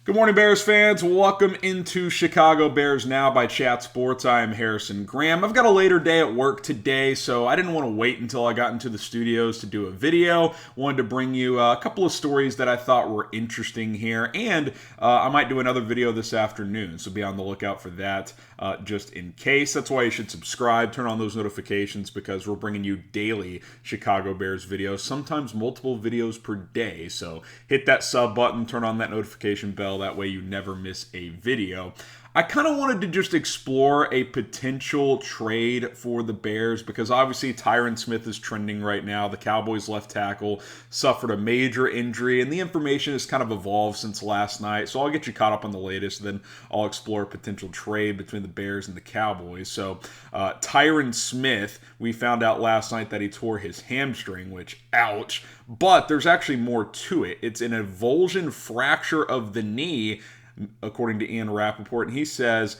Good morning, Bears fans. Welcome into Chicago Bears Now by Chat Sports. I am Harrison Graham. I've got a later day at work today, so I didn't want to wait until I got into the studios to do a video. Wanted to bring you a couple of stories that I thought were interesting here, and I might do another video this afternoon, so be on the lookout for that just in case. That's why you should subscribe, turn on those notifications, because we're bringing you daily Chicago Bears videos, sometimes multiple videos per day. So hit that sub button, turn on that notification bell. That way you never miss a video. I kind of wanted to just explore a potential trade for the Bears because obviously Tyron Smith is trending right now. The Cowboys left tackle suffered a major injury, and the information has kind of evolved since last night. So I'll get you caught up on the latest, then I'll explore a potential trade between the Bears and the Cowboys. So Tyron Smith, we found out last night that he tore his hamstring, which, ouch. But there's actually more to it. It's an avulsion fracture of the knee, according to Rapoport, and he says,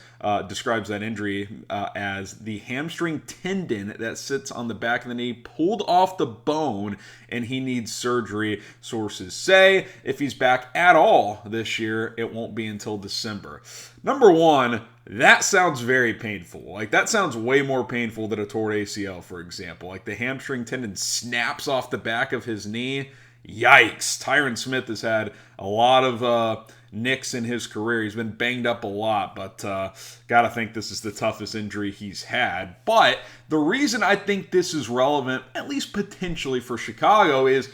describes that injury as the hamstring tendon that sits on the back of the knee pulled off the bone, and he needs surgery. Sources say if he's back at all this year, it won't be until December. Number one, that sounds very painful. Like, that sounds way more painful than a torn ACL, for example. Like, the hamstring tendon snaps off the back of his knee. Yikes. Tyron Smith has had a lot of nicks in his career. He's been banged up a lot, but gotta think this is the toughest injury he's had. But the reason I think this is relevant, at least potentially for Chicago, is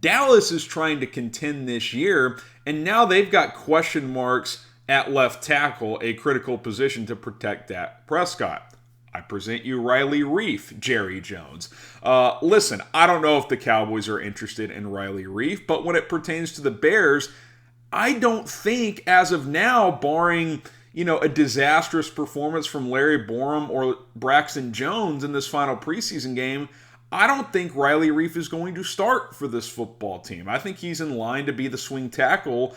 Dallas is trying to contend this year, and now they've got question marks at left tackle, a critical position to protect Dak Prescott. I present you Riley Reiff, Jerry Jones. Listen, I don't know if the Cowboys are interested in Riley Reiff, but when it pertains to the Bears, I don't think, as of now, barring, a disastrous performance from Larry Borom or Braxton Jones in this final preseason game, I don't think Riley Reiff is going to start for this football team. I think he's in line to be the swing tackle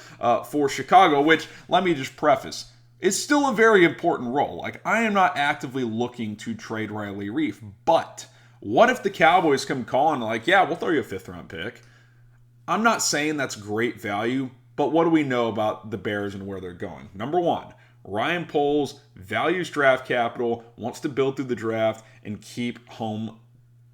for Chicago, which, let me just preface, is still a very important role. Like, I am not actively looking to trade Riley Reiff, but what if the Cowboys come calling like, yeah, we'll throw you a 5th-round pick? I'm not saying that's great value, but what do we know about the Bears and where they're going? Number one, Ryan Poles values draft capital, wants to build through the draft, and keep home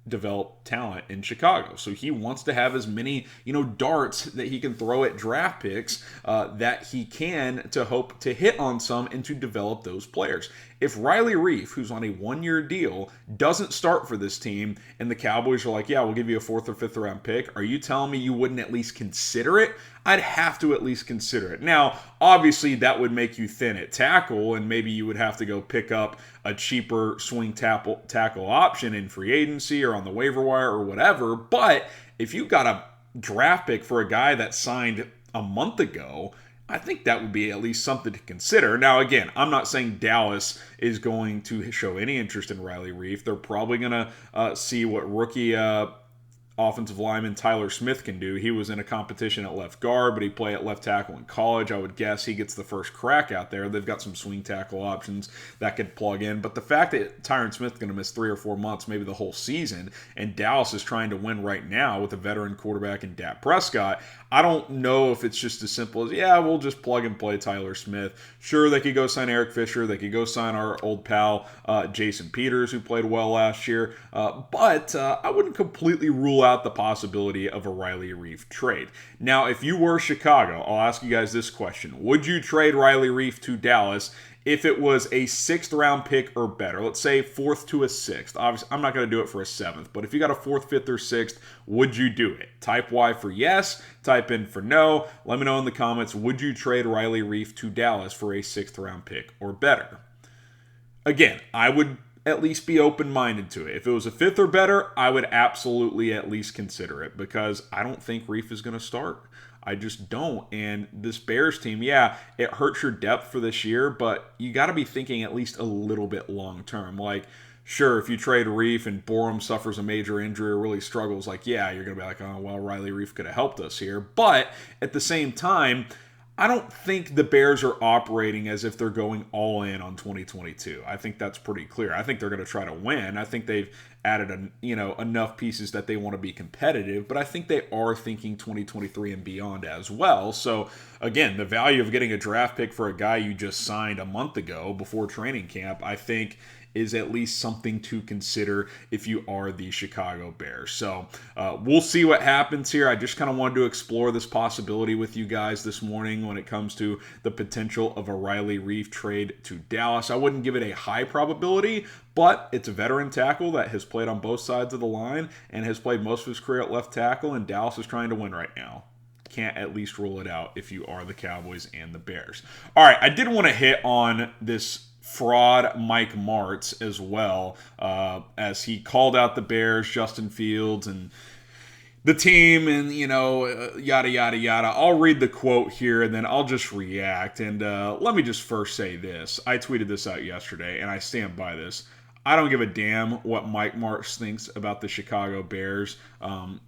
develop talent in Chicago. So he wants to have as many, darts that he can throw at draft picks that he can to hope to hit on some and to develop those players. If Riley Reiff, who's on a 1-year deal, doesn't start for this team and the Cowboys are like, yeah, we'll give you a 4th or 5th round pick, are you telling me you wouldn't at least consider it? I'd have to at least consider it. Now, obviously, that would make you thin at tackle, and maybe you would have to go pick up a cheaper swing tackle option in free agency or on the waiver wire or whatever. But if you got a draft pick for a guy that signed a month ago, I think that would be at least something to consider. Now, again, I'm not saying Dallas is going to show any interest in Riley Reiff. They're probably going to see what rookie offensive lineman Tyron Smith can do. He was in a competition at left guard, but he played at left tackle in college. I would guess he gets the first crack out there. They've got some swing tackle options that could plug in. But the fact that Tyron Smith is going to miss 3 or 4 months, maybe the whole season, and Dallas is trying to win right now with a veteran quarterback in Dak Prescott, I don't know if it's just as simple as, yeah, we'll just plug and play Tyron Smith. Sure, they could go sign Eric Fisher. They could go sign our old pal Jason Peters, who played well last year. But I wouldn't completely rule out the possibility of a Riley Reiff trade. Now, if you were Chicago, I'll ask you guys this question. Would you trade Riley Reiff to Dallas if it was a 6th-round pick or better? Let's say 4th to a 6th. Obviously, I'm not going to do it for a 7th, but if you got a 4th, 5th, or 6th, would you do it? Type Y for yes, type in for no. Let me know in the comments, would you trade Riley Reiff to Dallas for a 6th-round pick or better? Again, I would at least be open-minded to it. If it was a 5th or better, I would absolutely at least consider it because I don't think Reiff is going to start. I just don't. And this Bears team, yeah, it hurts your depth for this year, but you got to be thinking at least a little bit long-term. Like, sure, if you trade Reiff and Borom suffers a major injury or really struggles, like, yeah, you're going to be like, oh, well, Riley Reiff could have helped us here. But at the same time, I don't think the Bears are operating as if they're going all in on 2022. I think that's pretty clear. I think they're going to try to win. I think they've added enough pieces that they want to be competitive, but I think they are thinking 2023 and beyond as well. So again, the value of getting a draft pick for a guy you just signed a month ago before training camp, I think, is at least something to consider if you are the Chicago Bears. So we'll see what happens here. I just kind of wanted to explore this possibility with you guys this morning when it comes to the potential of a Riley Reiff trade to Dallas. I wouldn't give it a high probability, but it's a veteran tackle that has played on both sides of the line and has played most of his career at left tackle, and Dallas is trying to win right now. Can't at least rule it out if you are the Cowboys and the Bears. All right, I did want to hit on this fraud Mike Martz as well, as he called out the Bears, Justin Fields, and the team, and yada yada yada. I'll read the quote here and then I'll just react. And let me just first say this. I tweeted this out yesterday and I stand by this. I don't give a damn what Mike Martz thinks about the Chicago Bears.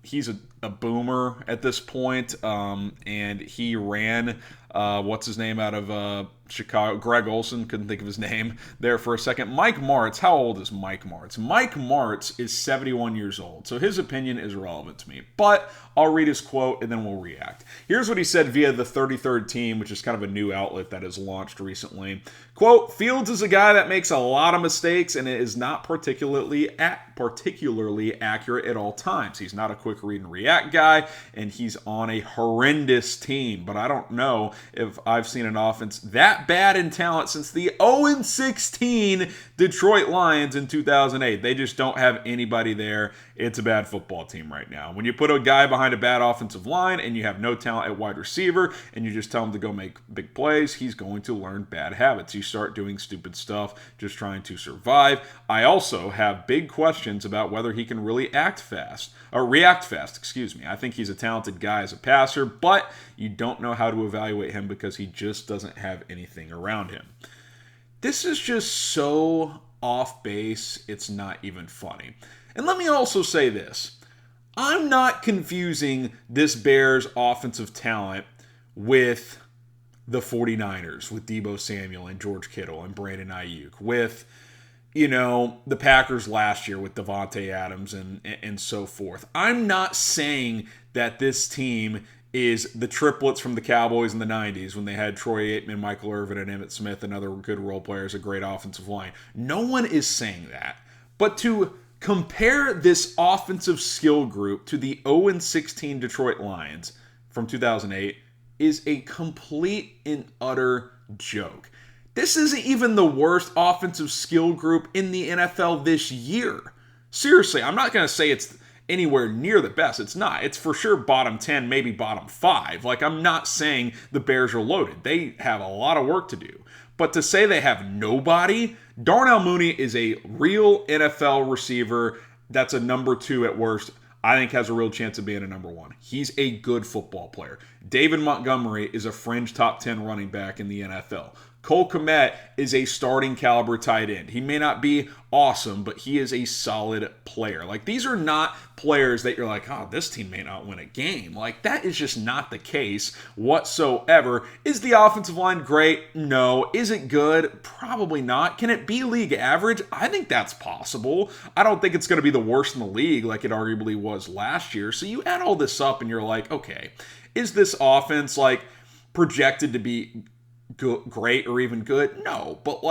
He's a boomer at this point, and he ran what's his name out of Chicago, Greg Olson, couldn't think of his name there for a second. Mike Martz, how old is Mike Martz? Mike Martz is 71 years old, so his opinion is relevant to me. But I'll read his quote and then we'll react. Here's what he said via the 33rd Team, which is kind of a new outlet that has launched recently. Quote, Fields is a guy that makes a lot of mistakes and is not particularly accurate at all times. He's not a quick read and react guy, and he's on a horrendous team. But I don't know if I've seen an offense that bad in talent since the 0-16 Detroit Lions in 2008. They just don't have anybody there. It's a bad football team right now. When you put a guy behind a bad offensive line and you have no talent at wide receiver and you just tell him to go make big plays, he's going to learn bad habits. You start doing stupid stuff just trying to survive. I also have big questions about whether he can really react fast. I think he's a talented guy as a passer, but you don't know how to evaluate him because he just doesn't have anything around him. This is just so off base, it's not even funny. And let me also say this. I'm not confusing this Bears offensive talent with the 49ers, with Deebo Samuel and George Kittle and Brandon Ayuk, with, the Packers last year with Devontae Adams and so forth. I'm not saying that this team is the triplets from the Cowboys in the 90s when they had Troy Aikman, Michael Irvin, and Emmitt Smith and other good role players, a great offensive line. No one is saying that. But to compare this offensive skill group to the 0-16 Detroit Lions from 2008 is a complete and utter joke. This isn't even the worst offensive skill group in the NFL this year. Seriously, I'm not going to say it's anywhere near the best. It's not. It's for sure bottom 10, maybe bottom 5. I'm not saying the Bears are loaded. They have a lot of work to do. But to say they have nobody, Darnell Mooney is a real NFL receiver that's a number 2 at worst. I think has a real chance of being a number 1. He's a good football player. David Montgomery is a fringe top 10 running back in the NFL. Cole Kmet is a starting caliber tight end. He may not be awesome, but he is a solid player. These are not players that you're like, oh, this team may not win a game. That is just not the case whatsoever. Is the offensive line great? No. Is it good? Probably not. Can it be league average? I think that's possible. I don't think it's going to be the worst in the league like it arguably was last year. So you add all this up and you're like, okay, is this offense projected to be great or even good? No, but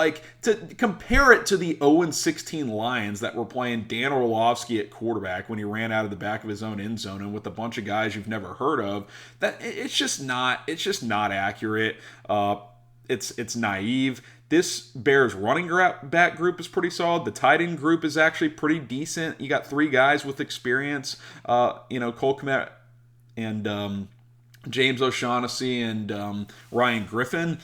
to compare it to the 0-16 Lions that were playing Dan Orlovsky at quarterback when he ran out of the back of his own end zone and with a bunch of guys you've never heard of, that it's just not accurate. It's naive. This Bears running back group is pretty solid. The tight end group is actually pretty decent. You got 3 guys with experience, Cole Kmet and James O'Shaughnessy and Ryan Griffin.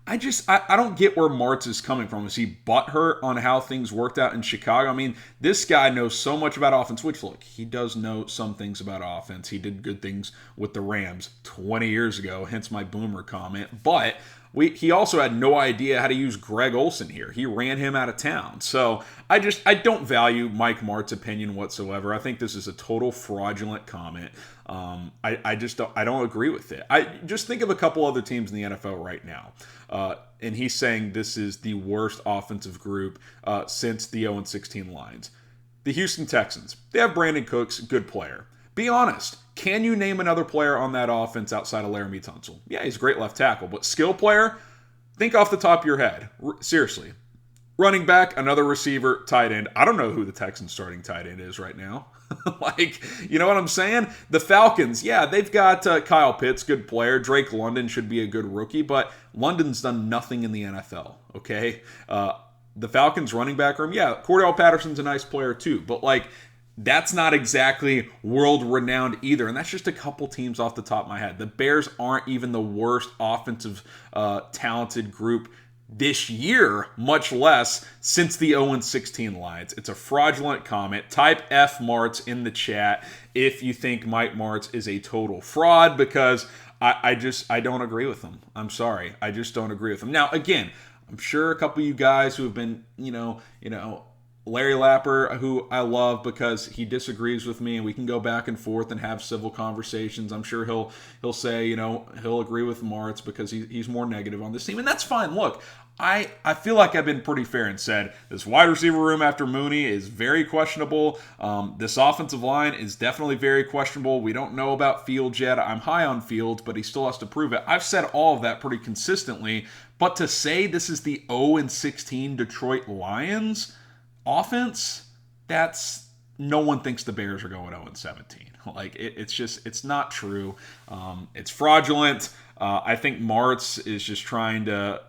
I don't get where Martz is coming from. Is he butthurt on how things worked out in Chicago? I mean, this guy knows so much about offense, which, look, he does know some things about offense. He did good things with the Rams 20 years ago, hence my boomer comment. But he also had no idea how to use Greg Olson here. He ran him out of town. So I don't value Mike Martz's opinion whatsoever. I think this is a total fraudulent comment. I don't agree with it. I just think of a couple other teams in the NFL right now. And he's saying this is the worst offensive group since the 0-16 Lions. The Houston Texans, they have Brandon Cooks, good player. Be honest. Can you name another player on that offense outside of Laramie Tunsil? Yeah, he's a great left tackle, but skill player? Think off the top of your head. Seriously. Running back, another receiver, tight end. I don't know who the Texans starting tight end is right now. Like, you know what I'm saying? The Falcons, yeah, they've got Kyle Pitts, good player. Drake London should be a good rookie, but London's done nothing in the NFL, okay? The Falcons running back room, yeah, Cordell Patterson's a nice player too, but like, that's not exactly world-renowned either, and that's just a couple teams off the top of my head. The Bears aren't even the worst offensive talented group this year, much less since the 0-16 Lions. It's a fraudulent comment. Type F Martz in the chat if you think Mike Martz is a total fraud, because I don't agree with him. I'm sorry. I just don't agree with him. Now, again, I'm sure a couple of you guys who have been, you know, Larry Lapper, who I love because he disagrees with me and we can go back and forth and have civil conversations. I'm sure he'll say, you know, he'll agree with Martz because he's more negative on this team, and that's fine. Look, I feel like I've been pretty fair and said this wide receiver room after Mooney is very questionable. This offensive line is definitely very questionable. We don't know about Fields yet. I'm high on Fields, but he still has to prove it. I've said all of that pretty consistently, but to say this is the 0-16 Detroit Lions offense, that's, no one thinks the Bears are going 0-17. Like, it's not true. It's fraudulent. I think Martz is just trying to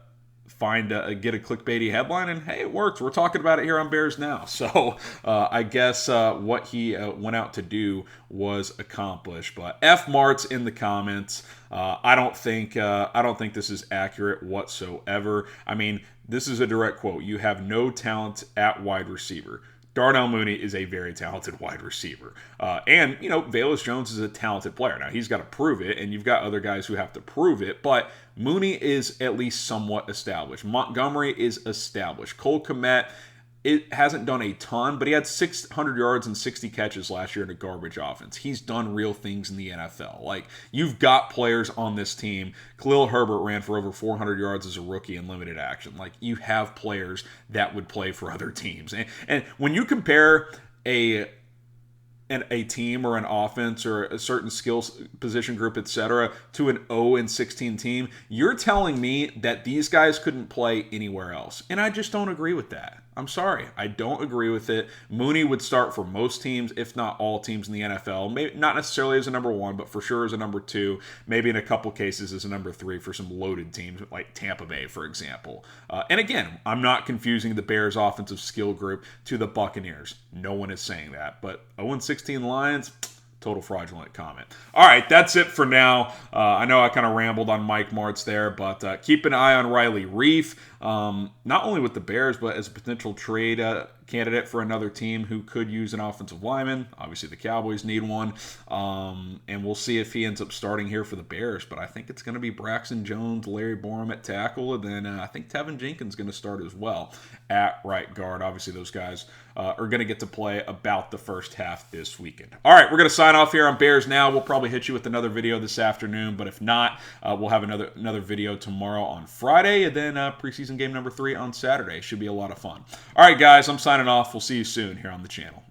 get a clickbaity headline, and hey, it works. We're talking about it here on Bears Now. So I guess what he went out to do was accomplished. But F Martz in the comments. I don't think this is accurate whatsoever. I mean, this is a direct quote. You have no talent at wide receiver. Darnell Mooney is a very talented wide receiver. And, you know, Velus Jones is a talented player. Now, he's got to prove it, and you've got other guys who have to prove it, but Mooney is at least somewhat established. Montgomery is established. Cole Kmet, it hasn't done a ton, but he had 600 yards and 60 catches last year in a garbage offense. He's done real things in the NFL. Like, you've got players on this team. Khalil Herbert ran for over 400 yards as a rookie in limited action. Like, you have players that would play for other teams. And when you compare a team or an offense or a certain skills position group, etc., to an 0-16 team, you're telling me that these guys couldn't play anywhere else. And I just don't agree with that. I'm sorry. I don't agree with it. Mooney would start for most teams, if not all teams in the NFL. Maybe not necessarily as a number one, but for sure as a number two. Maybe in a couple cases as a number three for some loaded teams like Tampa Bay, for example. And again, I'm not confusing the Bears' offensive skill group to the Buccaneers. No one is saying that. But 0-16 Lions, total fraudulent comment. All right, that's it for now. I know I kind of rambled on Mike Martz there, but keep an eye on Riley Reiff, not only with the Bears, but as a potential trade candidate for another team who could use an offensive lineman. Obviously, the Cowboys need one, and we'll see if he ends up starting here for the Bears, but I think it's going to be Braxton Jones, Larry Borom at tackle, and then I think Tevin Jenkins is going to start as well at right guard. Obviously, those guys are going to get to play about the first half this weekend. All right, we're going to sign off here on Bears Now. We'll probably hit you with another video this afternoon, but if not, we'll have another video tomorrow on Friday, and then preseason game number 3 on Saturday. Should be a lot of fun. All right, guys, I'm signing off. We'll see you soon here on the channel.